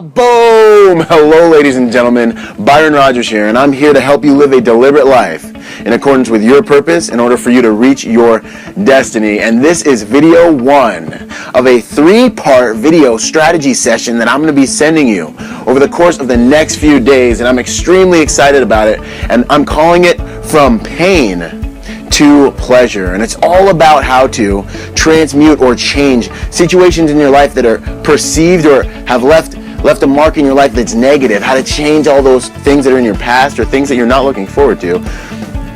Boom! Hello, ladies and gentlemen. Byron Rogers here, and I'm here to help you live a deliberate life in accordance with your purpose in order for you to reach your destiny. And this is video 1 of a 3-part video strategy session that I'm going to be sending you over the course of the next few days, and I'm extremely excited about it, and I'm calling it From Pain to Pleasure. And it's all about how to transmute or change situations in your life that are perceived or have left a mark in your life that's negative, how to change all those things that are in your past or things that you're not looking forward to,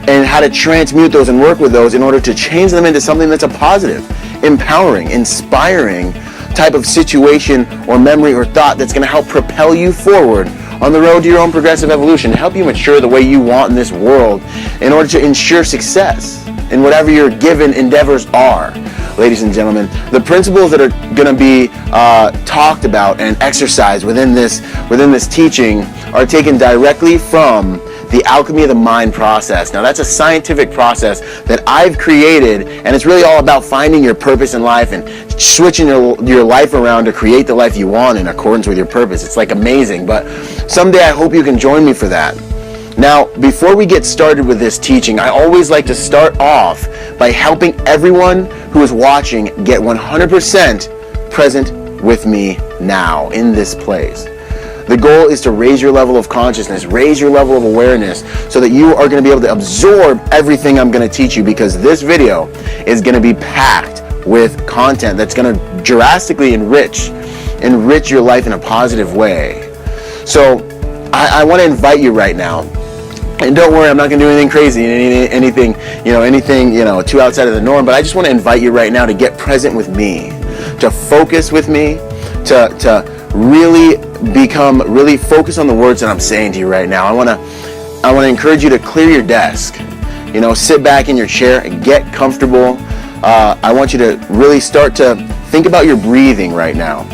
and how to transmute those and work with those in order to change them into something that's a positive, empowering, inspiring type of situation or memory or thought that's going to help propel you forward on the road to your own progressive evolution, to help you mature the way you want in this world in order to ensure success in whatever your given endeavors are. Ladies and gentlemen, the principles that are going to be talked about and exercised within this teaching are taken directly from the Alchemy of the Mind process. Now, that's a scientific process that I've created, and it's really all about finding your purpose in life and switching your life around to create the life you want in accordance with your purpose. It's like amazing, but someday I hope you can join me for that. Now, before we get started with this teaching, I always like to start off by helping everyone who is watching get 100% present with me now in this place. The goal is to raise your level of consciousness, raise your level of awareness, so that you are going to be able to absorb everything I'm going to teach you, because this video is going to be packed with content that's going to drastically enrich your life in a positive way. So I want to invite you right now. And don't worry, I'm not going to do anything crazy, anything too outside of the norm, but I just want to invite you right now to get present with me, to focus with me, to really focus on the words that I'm saying to you right now. I want to encourage you to clear your desk, sit back in your chair and get comfortable. I want you to really start to think about your breathing right now.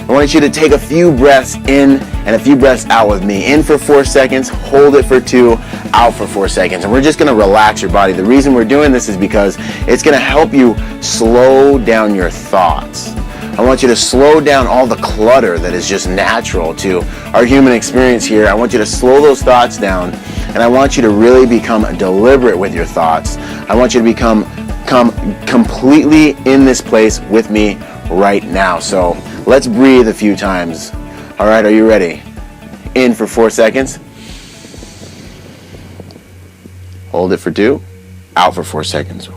I want you to take a few breaths in and a few breaths out with me. In for 4 seconds, hold it for 2, out for 4 seconds. And we're just going to relax your body. The reason we're doing this is because it's going to help you slow down your thoughts. I want you to slow down all the clutter that is just natural to our human experience here. I want you to slow those thoughts down, and I want you to really become deliberate with your thoughts. I want you to come completely in this place with me right now. So let's breathe a few times. All right, are you ready? In for 4 seconds. Hold it for 2. Out for 4 seconds.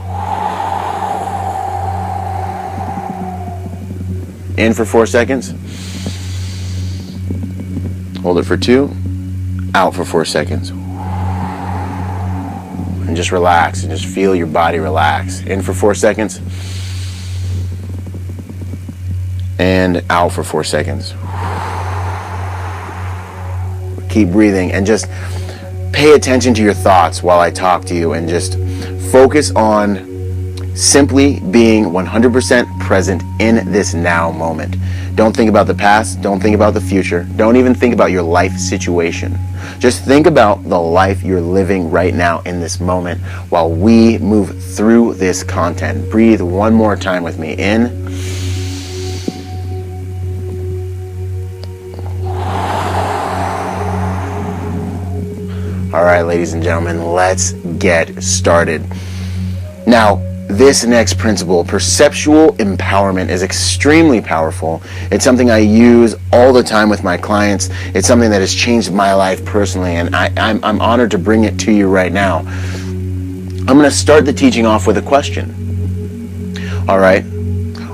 In for 4 seconds. Hold it for 2. Out for 4 seconds. And just relax and just feel your body relax. In for 4 seconds. And out for 4 seconds. Keep breathing and just pay attention to your thoughts while I talk to you, and just focus on simply being 100% present in this now moment. Don't think about the past. Don't think about the future. Don't even think about your life situation. Just think about the life you're living right now in this moment while we move through this content. Breathe one more time with me. In. All right, ladies and gentlemen, let's get started. Now, this next principle, perceptual empowerment, is extremely powerful. It's something I use all the time with my clients. It's something that has changed my life personally, and I'm honored to bring it to you right now. I'm going to start the teaching off with a question. All right,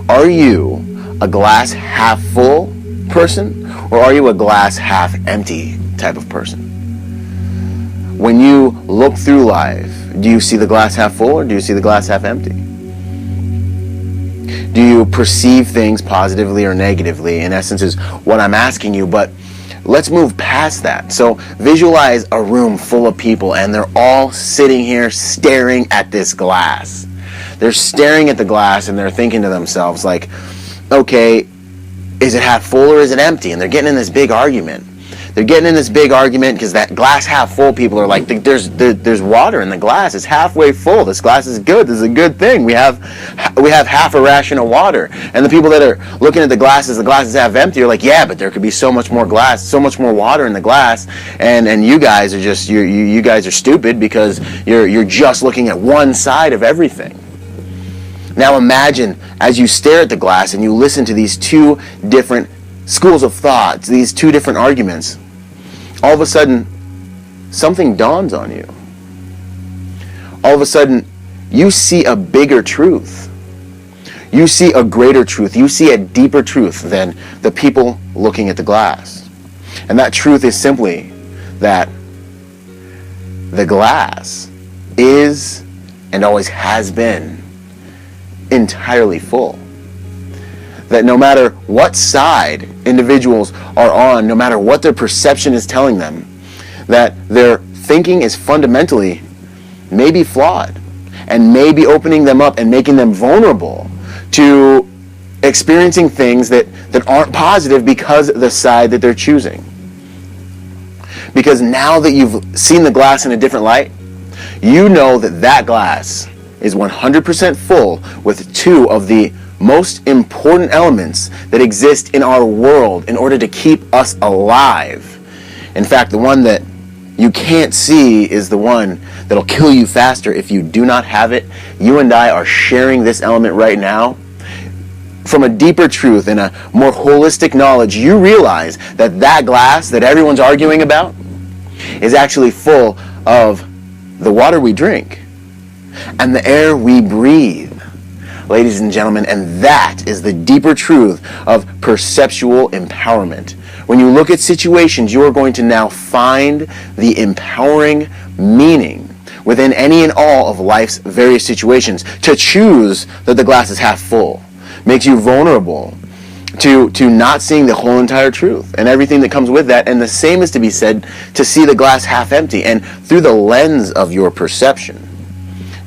are you a glass half full person, or are you a glass half empty type of person? When you look through life, do you see the glass half full, or do you see the glass half empty? Do you perceive things positively or negatively? In essence is what I'm asking you, but let's move past that. So visualize a room full of people, and they're all sitting here staring at this glass. They're staring at the glass and they're thinking to themselves like, okay, is it half full or is it empty? And they're getting in this big argument. they're getting in this big argument because that glass half full people are like, there's water in the glass. It's halfway full. This glass is good. This is a good thing. We have half a ration of water. And the people that are looking at the glass is half empty are like, yeah, but there could be so much more glass, so much more water in the glass. And you guys are just, you guys are stupid because you're just looking at one side of everything. Now imagine as you stare at the glass and you listen to these two different schools of thought, these two different arguments, all of a sudden something dawns on you. All of a sudden you see a bigger truth. You see a greater truth. You see a deeper truth than the people looking at the glass. And that truth is simply that the glass is and always has been entirely full. That no matter what side individuals are on, no matter what their perception is telling them, that their thinking is fundamentally maybe flawed and maybe opening them up and making them vulnerable to experiencing things that aren't positive because of the side that they're choosing. Because now that you've seen the glass in a different light, you know that that glass is 100% full with two of the most important elements that exist in our world in order to keep us alive. In fact, the one that you can't see is the one that'll kill you faster if you do not have it. You and I are sharing this element right now. From a deeper truth and a more holistic knowledge, you realize that that glass that everyone's arguing about is actually full of the water we drink and the air we breathe, ladies and gentlemen, and that is the deeper truth of perceptual empowerment. When you look at situations, you are going to now find the empowering meaning within any and all of life's various situations. To choose that the glass is half full makes you vulnerable to not seeing the whole entire truth and everything that comes with that. And the same is to be said to see the glass half empty and through the lens of your perception.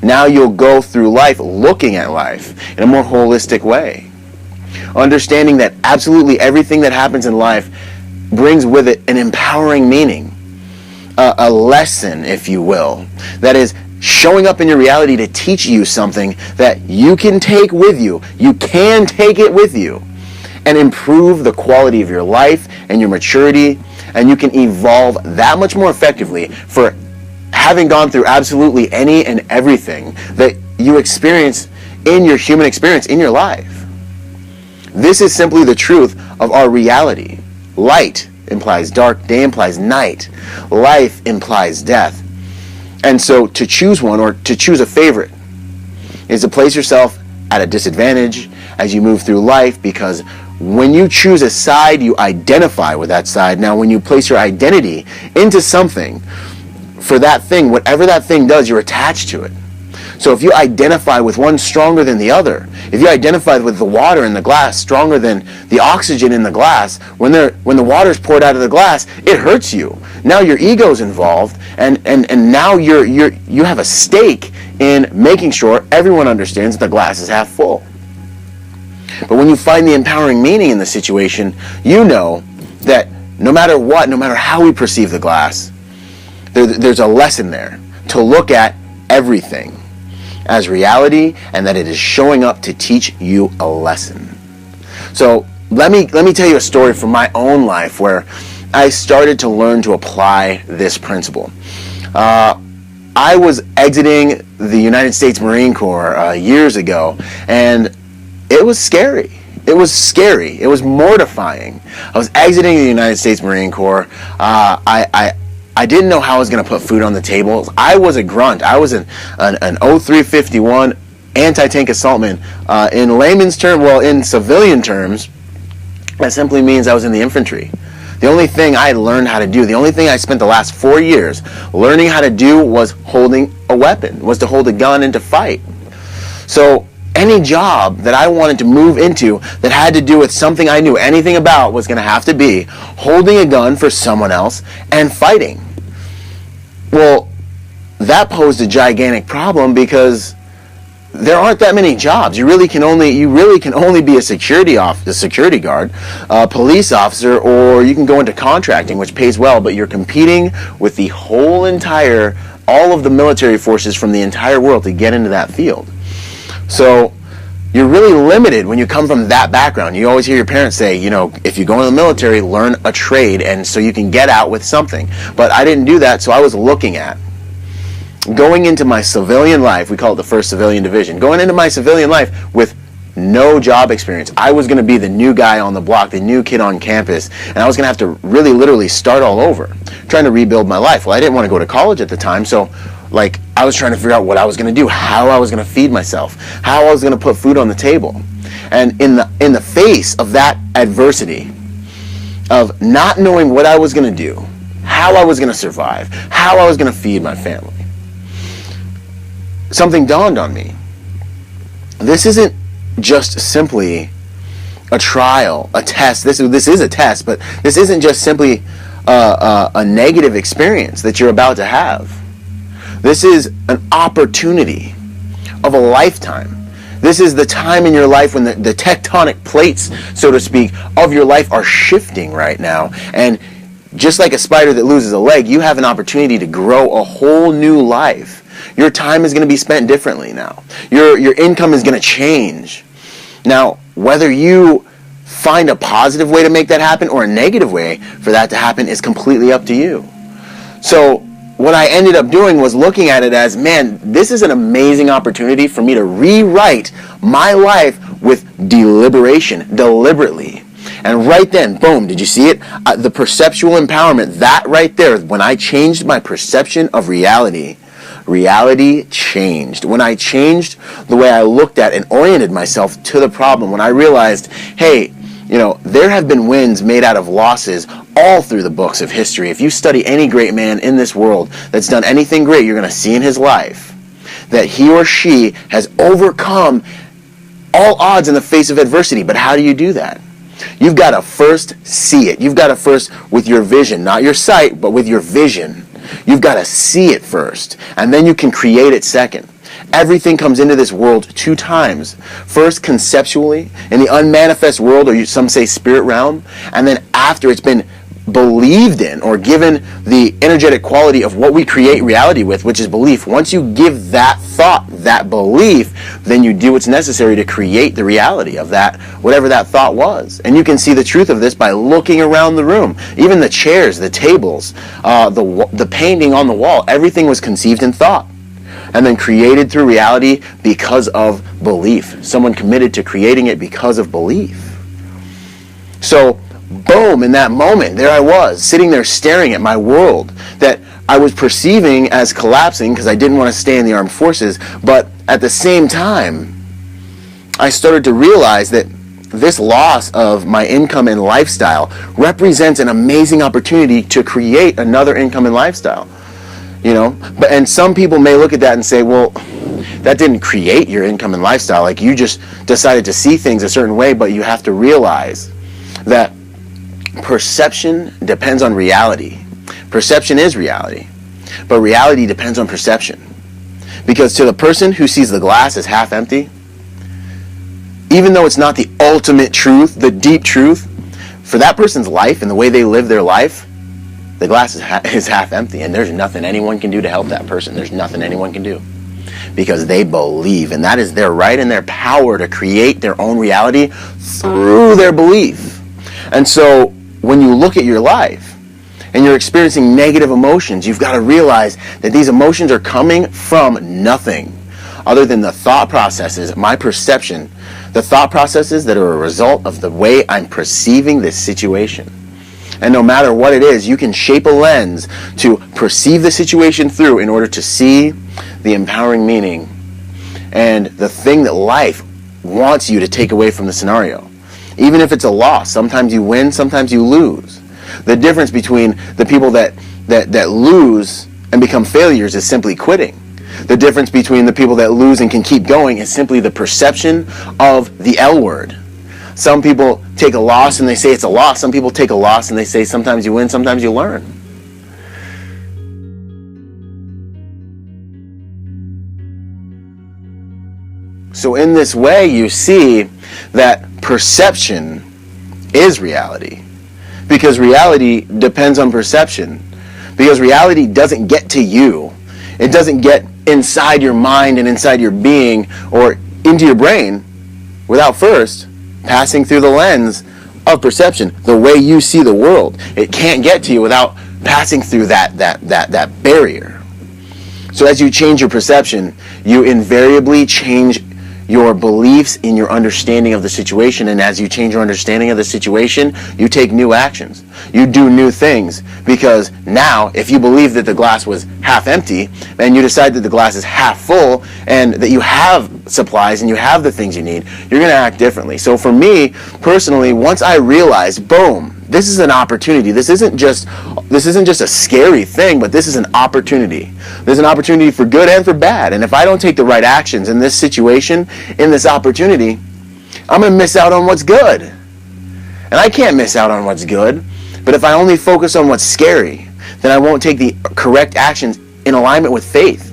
Now you'll go through life looking at life in a more holistic way. Understanding that absolutely everything that happens in life brings with it an empowering meaning. A lesson, if you will, that is showing up in your reality to teach you something that you can take with you. You can take it with you and improve the quality of your life and your maturity, and you can evolve that much more effectively for having gone through absolutely any and everything that you experience in your human experience in your life. This is simply the truth of our reality. Light implies dark, day implies night, life implies death. And so to choose one or to choose a favorite is to place yourself at a disadvantage as you move through life, because when you choose a side, you identify with that side. Now, when you place your identity into something, for that thing, whatever that thing does, you're attached to it. So if you identify with one stronger than the other, if you identify with the water in the glass stronger than the oxygen in the glass, when the water's poured out of the glass, it hurts you. Now your ego's involved, and now you have a stake in making sure everyone understands that the glass is half full. But when you find the empowering meaning in the situation, you know that no matter what, no matter how we perceive the glass, there's a lesson there to look at everything as reality, and that it is showing up to teach you a lesson. So let me tell you a story from my own life where I started to learn to apply this principle. I was exiting the United States Marine Corps years ago, and it was scary. It was scary. It was mortifying. I was exiting the United States Marine Corps. I didn't know how I was going to put food on the table. I was a grunt. I was an 0351 anti-tank assaultman. In layman's terms, well, in civilian terms, that simply means I was in the infantry. The only thing I learned how to do, the only thing I spent the last 4 years learning how to do was holding a weapon, was to hold a gun and to fight. So any job that I wanted to move into that had to do with something I knew anything about was going to have to be holding a gun for someone else and fighting. Well, that posed a gigantic problem because there aren't that many jobs. You really can only be a security guard, a police officer, or you can go into contracting, which pays well, but you're competing with the all of the military forces from the entire world to get into that field. So you're really limited when you come from that background. You always hear your parents say, if you go in the military, learn a trade, and so you can get out with something. But I didn't do that, so I was looking at going into my civilian life. We call it the 1st Civilian Division. Going into my civilian life with no job experience. I was going to be the new guy on the block, the new kid on campus, and I was going to have to really literally start all over, trying to rebuild my life. Well, I didn't want to go to college at the time, so I was trying to figure out what I was going to do, how I was going to feed myself, how I was going to put food on the table. And in the face of that adversity, of not knowing what I was going to do, how I was going to survive, how I was going to feed my family, something dawned on me. This isn't just simply a trial, a test. This is a test, but this isn't just simply a negative experience that you're about to have. This is an opportunity of a lifetime. This is the time in your life when the tectonic plates, so to speak, of your life are shifting right now. And just like a spider that loses a leg, you have an opportunity to grow a whole new life. Your time is going to be spent differently now. Your income is going to change. Now, whether you find a positive way to make that happen or a negative way for that to happen is completely up to you. So what I ended up doing was looking at it as, man, this is an amazing opportunity for me to rewrite my life with deliberately. And right then, boom, did you see it? The perceptual empowerment, that right there, when I changed my perception of reality, reality changed. When I changed the way I looked at and oriented myself to the problem, when I realized, hey, there have been wins made out of losses all through the books of history. If you study any great man in this world that's done anything great, you're going to see in his life that he or she has overcome all odds in the face of adversity. But how do you do that? You've got to first see it. You've got to first, with your vision, not your sight, but with your vision, you've got to see it first, and then you can create it second. Everything comes into this world 2 times. First, conceptually, in the unmanifest world, or some say spirit realm, and then after it's been believed in or given the energetic quality of what we create reality with, which is belief. Once you give that thought, that belief, then you do what's necessary to create the reality of that, whatever that thought was. And you can see the truth of this by looking around the room. Even the chairs, the tables, the painting on the wall, everything was conceived in thought and then created through reality because of belief. Someone committed to creating it because of belief. So, boom, in that moment, there I was, sitting there staring at my world that I was perceiving as collapsing because I didn't want to stay in the armed forces, but at the same time, I started to realize that this loss of my income and lifestyle represents an amazing opportunity to create another income and lifestyle. And some people may look at that and say, well, that didn't create your income and lifestyle. Like, you just decided to see things a certain way, but you have to realize that perception depends on reality. Perception is reality, but reality depends on perception. Because to the person who sees the glass as half empty, even though it's not the ultimate truth, the deep truth, for that person's life and the way they live their life, the glass is half empty, and there's nothing anyone can do to help that person. There's nothing anyone can do. Because they believe, and that is their right and their power to create their own reality through their belief. And so when you look at your life and you're experiencing negative emotions, you've got to realize that these emotions are coming from nothing other than the thought processes, my perception, the thought processes that are a result of the way I'm perceiving this situation. And no matter what it is, you can shape a lens to perceive the situation through in order to see the empowering meaning and the thing that life wants you to take away from the scenario. Even if it's a loss, sometimes you win, sometimes you lose. The difference between the people that lose and become failures is simply quitting. The difference between the people that lose and can keep going is simply the perception of the L word. Some people take a loss and they say it's a loss. Some people take a loss and they say sometimes you win, sometimes you learn. So in this way, you see that perception is reality, because reality depends on perception, because reality doesn't get to you. It doesn't get inside your mind and inside your being or into your brain without first passing through the lens of perception, the way you see the world. It can't get to you without passing through that barrier. So as you change your perception, you invariably change your beliefs in your understanding of the situation, and as you change your understanding of the situation, you take new actions. You do new things, because now if you believe that the glass was half empty and you decide that the glass is half full and that you have supplies and you have the things you need, you're going to act differently. So for me personally, once I realized, boom, this is an opportunity. This isn't just a scary thing, but this is an opportunity. There's an opportunity for good and for bad. And if I don't take the right actions in this situation, in this opportunity, I'm going to miss out on what's good. And I can't miss out on what's good. But if I only focus on what's scary, then I won't take the correct actions in alignment with faith.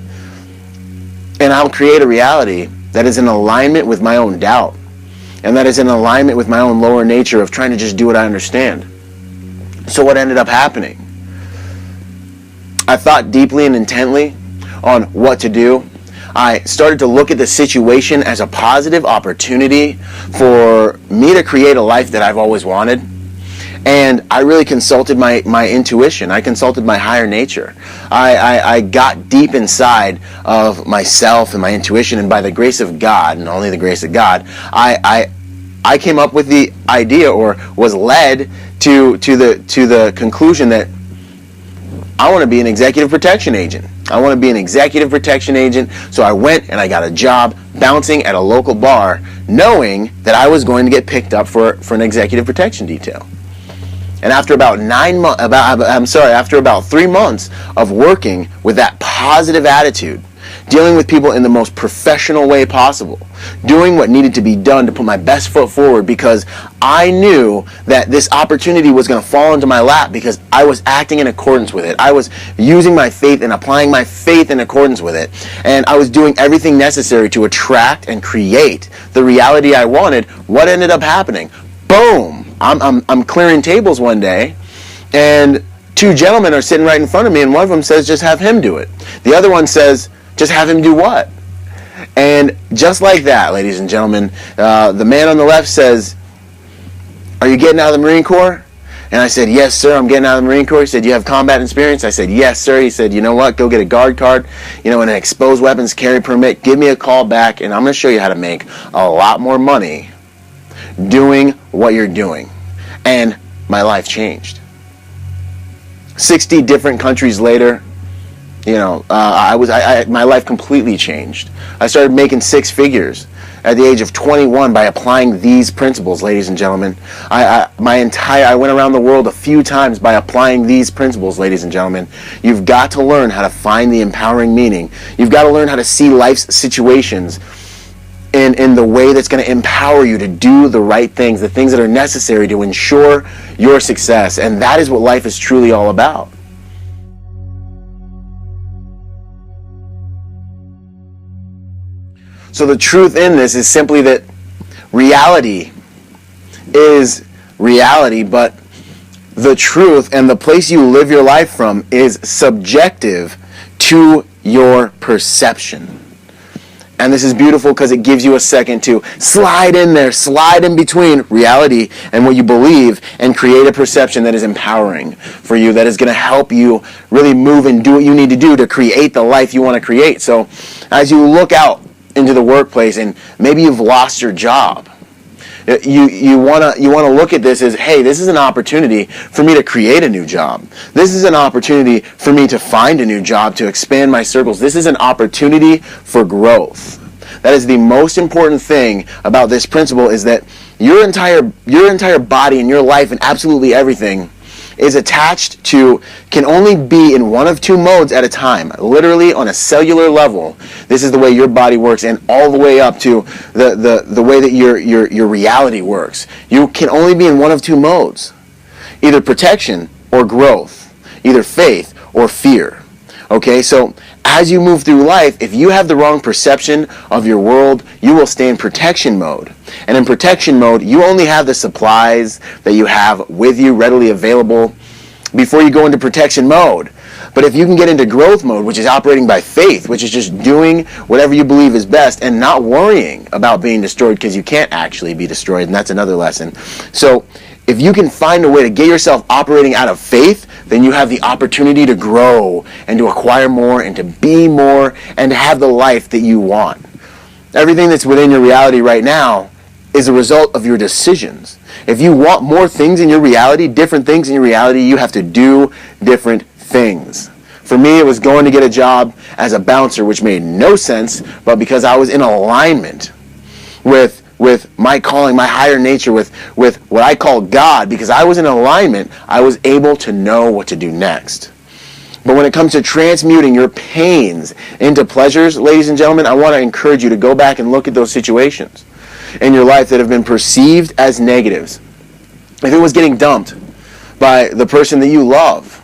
And I'll create a reality that is in alignment with my own doubt. And that is in alignment with my own lower nature of trying to just do what I understand. So what ended up happening? I thought deeply and intently on what to do. I started to look at the situation as a positive opportunity for me to create a life that I've always wanted. And I really consulted my intuition. I consulted my higher nature. I got deep inside of myself and my intuition, and by the grace of God, and only the grace of God, I came up with the idea, or was led to the conclusion that I want to be an executive protection agent. I want to be an executive protection agent. So I went and I got a job bouncing at a local bar, knowing that I was going to get picked up for an executive protection detail. And after about after about 3 months of working with that positive attitude, dealing with people in the most professional way possible, doing what needed to be done to put my best foot forward, because I knew that this opportunity was going to fall into my lap because I was acting in accordance with it. I was using my faith and applying my faith in accordance with it. And I was doing everything necessary to attract and create the reality I wanted. What ended up happening? Boom! I'm clearing tables one day, and 2 gentlemen are sitting right in front of me, and one of them says, just have him do it. The other one says, just have him do what? And just like that, ladies and gentlemen, the man on the left says, are you getting out of the Marine Corps? And I said, yes, sir, I'm getting out of the Marine Corps. He said, you have combat experience? I said, yes, sir. He said, you know what? Go get a guard card, and an exposed weapons carry permit. Give me a call back, and I'm going to show you how to make a lot more money doing what you're doing. And my life changed. 60 different countries later, my life completely changed. I started making 6 figures at the age of 21 by applying these principles, ladies and gentlemen. I went around the world a few times by applying these principles, ladies and gentlemen. You've got to learn how to find the empowering meaning. You've got to learn how to see life's situations in the way that's going to empower you to do the right things, the things that are necessary to ensure your success. And that is what life is truly all about. So the truth in this is simply that reality is reality, but the truth and the place you live your life from is subjective to your perception. And this is beautiful because it gives you a second to slide in there, slide in between reality and what you believe, and create a perception that is empowering for you, that is going to help you really move and do what you need to do to create the life you want to create. So as you look out into the workplace and maybe you've lost your job, you want to look at this as, hey, this is an opportunity for me to create a new job. This is an opportunity for me to find a new job, to expand my circles. This is an opportunity for growth. That is the most important thing about this principle, is that your entire body and your life and absolutely everything is attached to, can only be in one of 2 modes at a time. Literally on a cellular level, this is the way your body works, and all the way up to the way that your reality works. You can only be in one of 2 modes, either protection or growth, either faith or fear. Okay, so as you move through life, if you have the wrong perception of your world, you will stay in protection mode. And in protection mode, you only have the supplies that you have with you readily available before you go into protection mode. But if you can get into growth mode, which is operating by faith, which is just doing whatever you believe is best and not worrying about being destroyed, because you can't actually be destroyed, and that's another lesson. So if you can find a way to get yourself operating out of faith, then you have the opportunity to grow and to acquire more and to be more and to have the life that you want. Everything that's within your reality right now is a result of your decisions. If you want more things in your reality, different things in your reality, you have to do different things. For me, it was going to get a job as a bouncer, which made no sense, but because I was in alignment with my calling, my higher nature, with what I call God, because I was in alignment, I was able to know what to do next. But when it comes to transmuting your pains into pleasures, ladies and gentlemen, I want to encourage you to go back and look at those situations in your life that have been perceived as negatives. If it was getting dumped by the person that you love,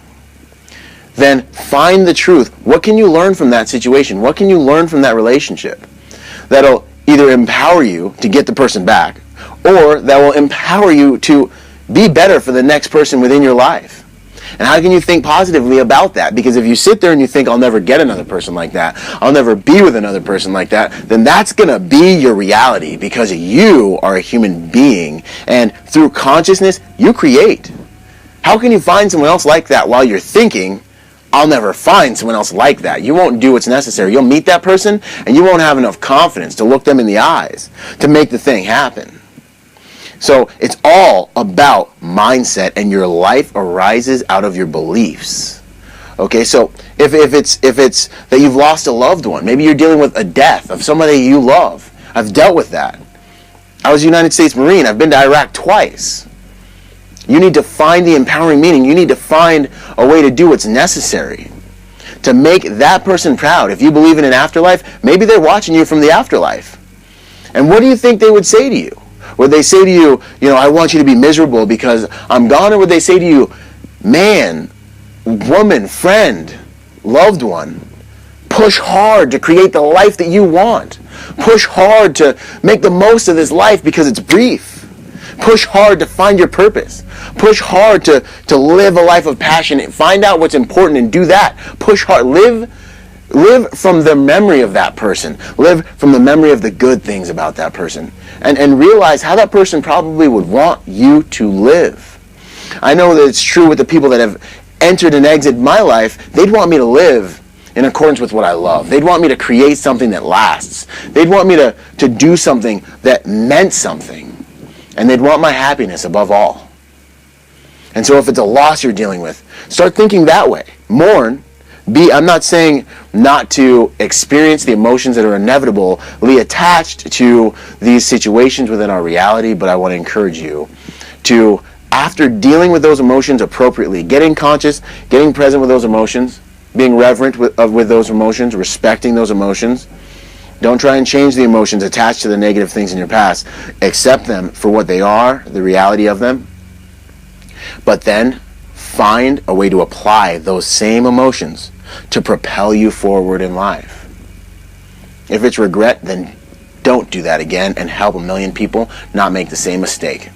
then find the truth. What can you learn from that situation? What can you learn from that relationship that'll either empower you to get the person back, or that will empower you to be better for the next person within your life? And how can you think positively about that? Because if you sit there and you think, I'll never get another person like that, I'll never be with another person like that, then that's going to be your reality, because you are a human being, and through consciousness, you create. How can you find someone else like that while you're thinking, I'll never find someone else like that? You won't do what's necessary. You'll meet that person, and you won't have enough confidence to look them in the eyes to make the thing happen. So it's all about mindset, and your life arises out of your beliefs. Okay, so if it's that you've lost a loved one, maybe you're dealing with a death of somebody you love. I've dealt with that. I was a United States Marine. I've been to Iraq twice. You need to find the empowering meaning. You need to find a way to do what's necessary to make that person proud. If you believe in an afterlife, maybe they're watching you from the afterlife. And what do you think they would say to you? Would they say to you, I want you to be miserable because I'm gone? Or would they say to you, man, woman, friend, loved one, push hard to create the life that you want. Push hard to make the most of this life because it's brief. Push hard to find your purpose. Push hard to live a life of passion. Find out what's important and do that. Push hard. Live from the memory of that person. Live from the memory of the good things about that person. And realize how that person probably would want you to live. I know that it's true with the people that have entered and exited my life. They'd want me to live in accordance with what I love. They'd want me to create something that lasts. They'd want me to do something that meant something. And they'd want my happiness above all. And so if it's a loss you're dealing with, start thinking that way. Mourn. I'm not saying not to experience the emotions that are inevitably attached to these situations within our reality, but I want to encourage you to, after dealing with those emotions appropriately, getting conscious, getting present with those emotions, being reverent with those emotions, respecting those emotions. Don't try and change the emotions attached to the negative things in your past. Accept them for what they are, the reality of them. But then find a way to apply those same emotions to propel you forward in life. If it's regret, then don't do that again and help a million people not make the same mistake.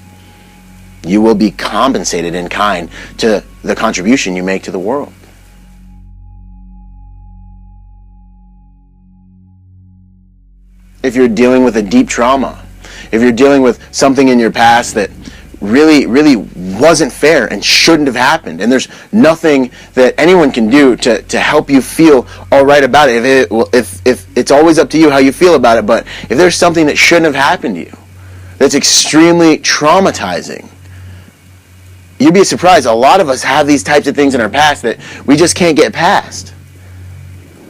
You will be compensated in kind to the contribution you make to the world. If you're dealing with a deep trauma, if you're dealing with something in your past that really wasn't fair and shouldn't have happened, and there's nothing that anyone can do to help you feel all right about it, if it's always up to you how you feel about it, but if there's something that shouldn't have happened to you, that's extremely traumatizing, you'd be surprised. A lot of us have these types of things in our past that we just can't get past.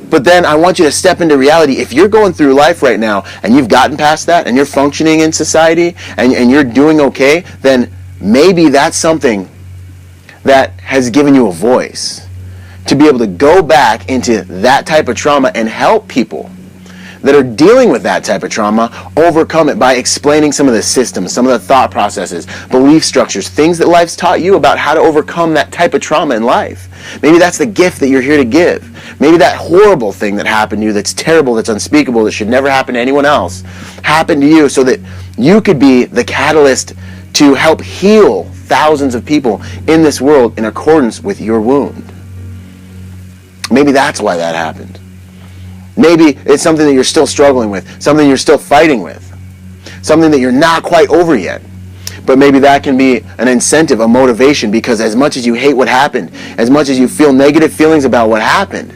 But then I want you to step into reality. If you're going through life right now and you've gotten past that and you're functioning in society and you're doing okay, then maybe that's something that has given you a voice to be able to go back into that type of trauma and help people that are dealing with that type of trauma overcome it by explaining some of the systems, some of the thought processes, belief structures, things that life's taught you about how to overcome that type of trauma in life. Maybe that's the gift that you're here to give. Maybe that horrible thing that happened to you, that's terrible, that's unspeakable, that should never happen to anyone else, happened to you so that you could be the catalyst to help heal thousands of people in this world in accordance with your wound. Maybe that's why that happened. Maybe it's something that you're still struggling with, something you're still fighting with, something that you're not quite over yet. But maybe that can be an incentive, a motivation, because as much as you hate what happened, as much as you feel negative feelings about what happened,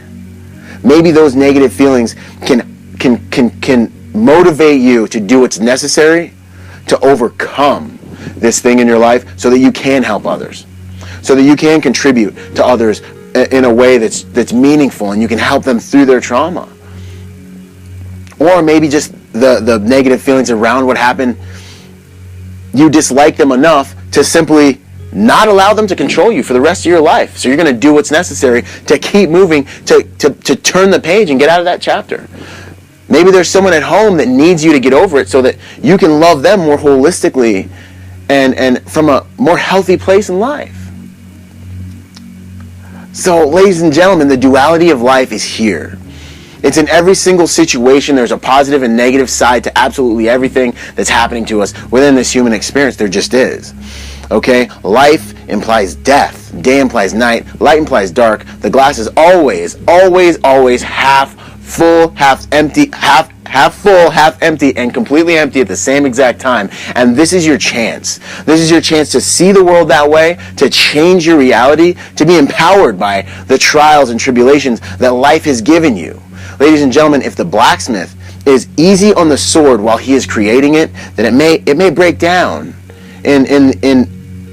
maybe those negative feelings can motivate you to do what's necessary to overcome this thing in your life so that you can help others, so that you can contribute to others in a way that's meaningful and you can help them through their trauma. Or maybe just the negative feelings around what happened, you dislike them enough to simply not allow them to control you for the rest of your life. So you're going to do what's necessary to keep moving, to turn the page and get out of that chapter. Maybe there's someone at home that needs you to get over it so that you can love them more holistically and from a more healthy place in life. So, ladies and gentlemen, the duality of life is here. It's in every single situation. There's a positive and negative side to absolutely everything that's happening to us within this human experience. There just is. Okay? Life implies death. Day implies night. Light implies dark. The glass is always, always, always half full, half empty, half full, half empty, and completely empty at the same exact time. And this is your chance. This is your chance to see the world that way, to change your reality, to be empowered by the trials and tribulations that life has given you. Ladies and gentlemen, if the blacksmith is easy on the sword while he is creating it, then it may break down in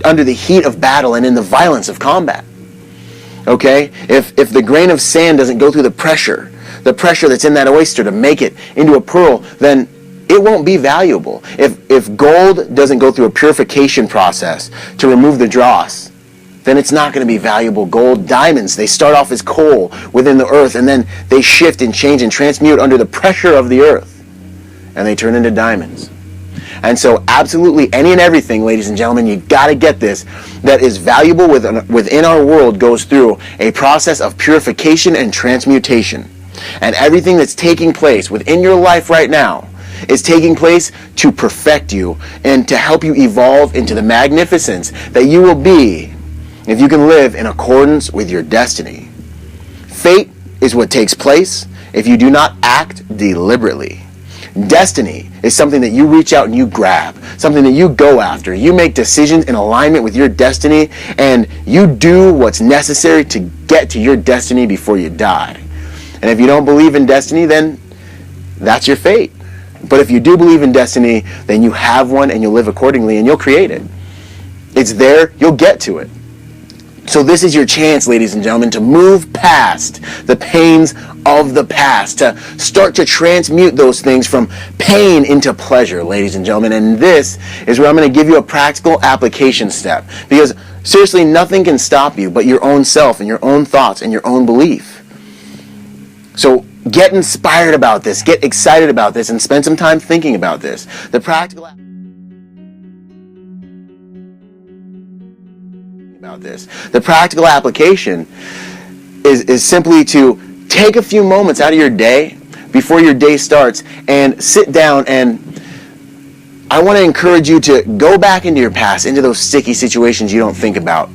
under the heat of battle and in the violence of combat. Okay? If the grain of sand doesn't go through the pressure that's in that oyster to make it into a pearl, then it won't be valuable. If gold doesn't go through a purification process to remove the dross, then it's not going to be valuable gold. Diamonds, they start off as coal within the earth, and then they shift and change and transmute under the pressure of the earth, and they turn into diamonds. And so absolutely any and everything, ladies and gentlemen, you got to get this, that is valuable within our world goes through a process of purification and transmutation. And everything that's taking place within your life right now is taking place to perfect you and to help you evolve into the magnificence that you will be if you can live in accordance with your destiny. Fate is what takes place if you do not act deliberately. Destiny is something that you reach out and you grab, something that you go after. You make decisions in alignment with your destiny, and you do what's necessary to get to your destiny before you die. And if you don't believe in destiny, then that's your fate. But if you do believe in destiny, then you have one and you'll live accordingly and you'll create it. It's there, you'll get to it. So this is your chance, ladies and gentlemen, to move past the pains of the past, to start to transmute those things from pain into pleasure, ladies and gentlemen. And this is where I'm going to give you a practical application step. Because seriously, nothing can stop you but your own self and your own thoughts and your own belief. So get inspired about this, get excited about this, and spend some time thinking about this. The practical application is simply to take a few moments out of your day before your day starts and sit down, and I want to encourage you to go back into your past, into those sticky situations you don't think about,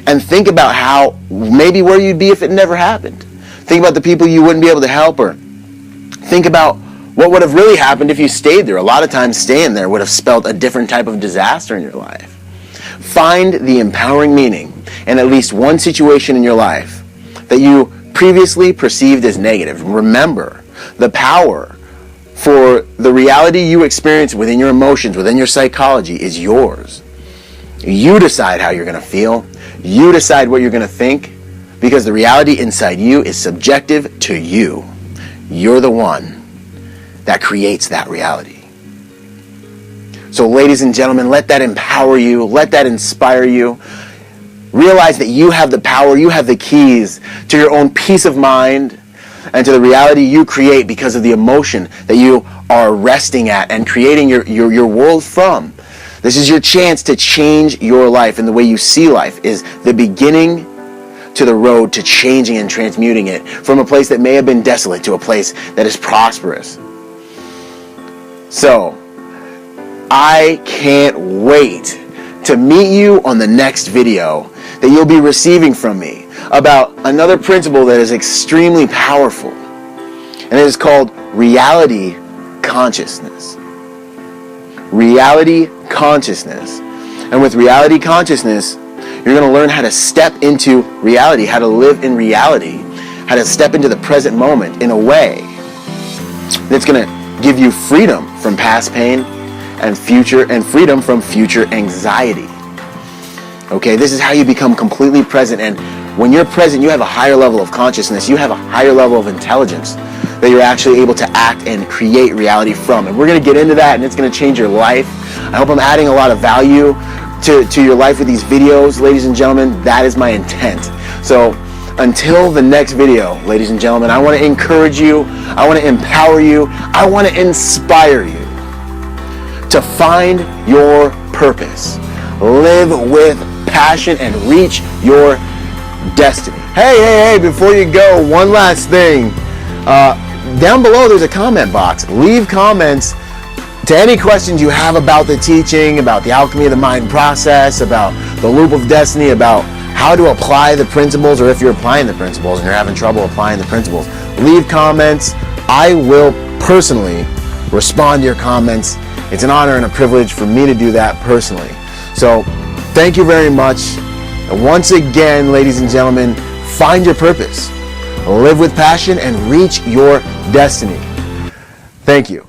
and think about how maybe where you'd be if it never happened. Think about the people you wouldn't be able to help, or think about what would have really happened if you stayed there. A lot of times staying there would have spelled a different type of disaster in your life. Find the empowering meaning in at least one situation in your life that you previously perceived as negative. Remember, the power for the reality you experience within your emotions, within your psychology, is yours. You decide how you're going to feel. You decide what you're going to think, because the reality inside you is subjective to you. You're the one that creates that reality. So ladies and gentlemen, let that empower you. Let that inspire you. Realize that you have the power, you have the keys to your own peace of mind, and to the reality you create because of the emotion that you are resting at and creating your world from. This is your chance to change your life, and the way you see life is the beginning to the road to changing and transmuting it from a place that may have been desolate to a place that is prosperous. So, I can't wait to meet you on the next video that you'll be receiving from me about another principle that is extremely powerful, and it is called reality consciousness. Reality consciousness. And with reality consciousness, you're going to learn how to step into reality, how to live in reality, how to step into the present moment in a way that's going to give you freedom from past pain and freedom from future anxiety. Okay, this is how you become completely present, and when you're present, you have a higher level of consciousness, you have a higher level of intelligence that you're actually able to act and create reality from. And we're going to get into that, and it's going to change your life. I hope I'm adding a lot of value to your life with these videos, ladies and gentlemen. That is my intent. So until the next video, ladies and gentlemen, I want to encourage you, I want to empower you, I want to inspire you to find your purpose, live with passion, and reach your destiny. Hey, before you go, one last thing. Down below there's a comment box. Leave comments to any questions you have about the teaching, about the alchemy of the mind process, about the loop of destiny, about how to apply the principles, or if you're applying the principles and you're having trouble applying the principles. Leave comments. I will personally respond to your comments. It's an honor and a privilege for me to do that personally. So thank you very much. And once again, ladies and gentlemen, find your purpose, live with passion, and reach your destiny. Thank you.